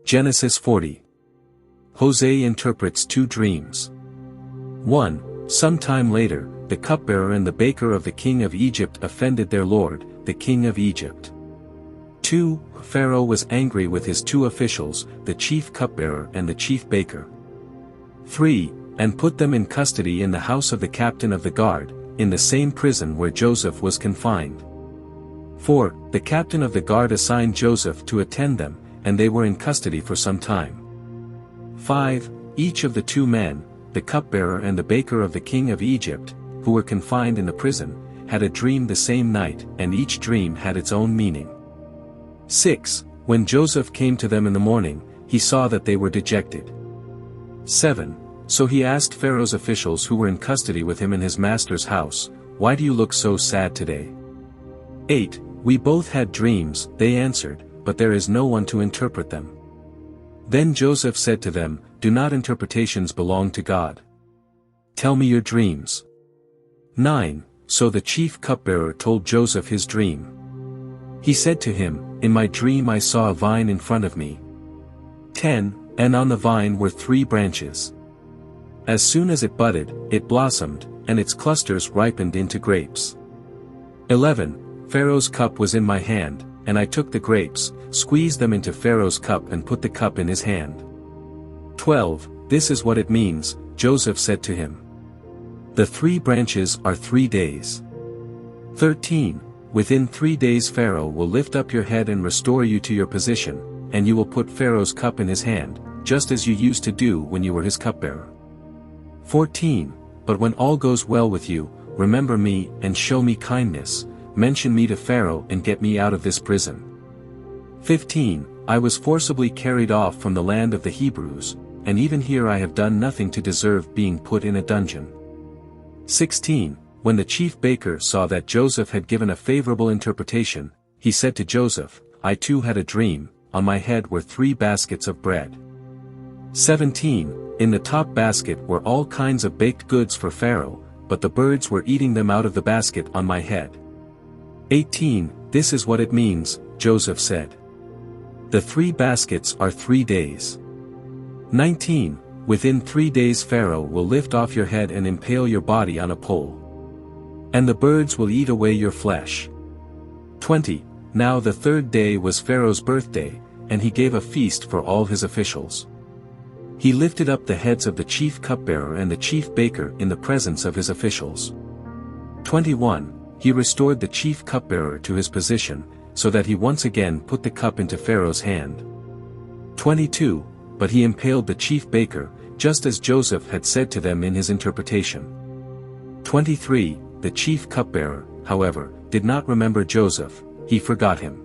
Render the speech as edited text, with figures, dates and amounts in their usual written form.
Genesis 40. Jose interprets two dreams. 1. Some time later, the cupbearer and the baker of the king of Egypt offended their lord, the king of Egypt. 2. Pharaoh was angry with his two officials, the chief cupbearer and the chief baker. 3. And put them in custody in the house of the captain of the guard, in the same prison where Joseph was confined. 4. The captain of the guard assigned Joseph to attend them, and they were in custody for some time. 5. Each of the two men, the cupbearer and the baker of the king of Egypt, who were confined in the prison, had a dream the same night, and each dream had its own meaning. 6. When Joseph came to them in the morning, he saw that they were dejected. 7. So he asked Pharaoh's officials who were in custody with him in his master's house, "Why do you look so sad today?" 8. We both had dreams, they answered, but there is no one to interpret them. Then Joseph said to them, "Do not interpretations belong to God? Tell me your dreams." 9. So the chief cupbearer told Joseph his dream. He said to him, "In my dream I saw a vine in front of me. 10. And on the vine were 3 branches. As soon as it budded, it blossomed, and its clusters ripened into grapes. 11. Pharaoh's cup was in my hand, and I took the grapes, squeezed them into Pharaoh's cup and put the cup in his hand. 12. This is what it means, Joseph said to him. The 3 branches are 3 days. 13. Within 3 days Pharaoh will lift up your head and restore you to your position, and you will put Pharaoh's cup in his hand, just as you used to do when you were his cupbearer. 14. But when all goes well with you, remember me and show me kindness, mention me to Pharaoh and get me out of this prison. 15. I was forcibly carried off from the land of the Hebrews, and even here I have done nothing to deserve being put in a dungeon. 16. When the chief baker saw that Joseph had given a favorable interpretation, he said to Joseph, "I too had a dream, on my head were 3 baskets of bread. 17. In the top basket were all kinds of baked goods for Pharaoh, but the birds were eating them out of the basket on my head. 18. This is what it means, Joseph said. The 3 baskets are 3 days. 19. Within 3 days Pharaoh will lift off your head and impale your body on a pole. And the birds will eat away your flesh. 20. Now the 3rd day was Pharaoh's birthday, and he gave a feast for all his officials. He lifted up the heads of the chief cupbearer and the chief baker in the presence of his officials. 21. He restored the chief cupbearer to his position, so that he once again put the cup into Pharaoh's hand. 22. But he impaled the chief baker, just as Joseph had said to them in his interpretation. 23. The chief cupbearer, however, did not remember Joseph, he forgot him.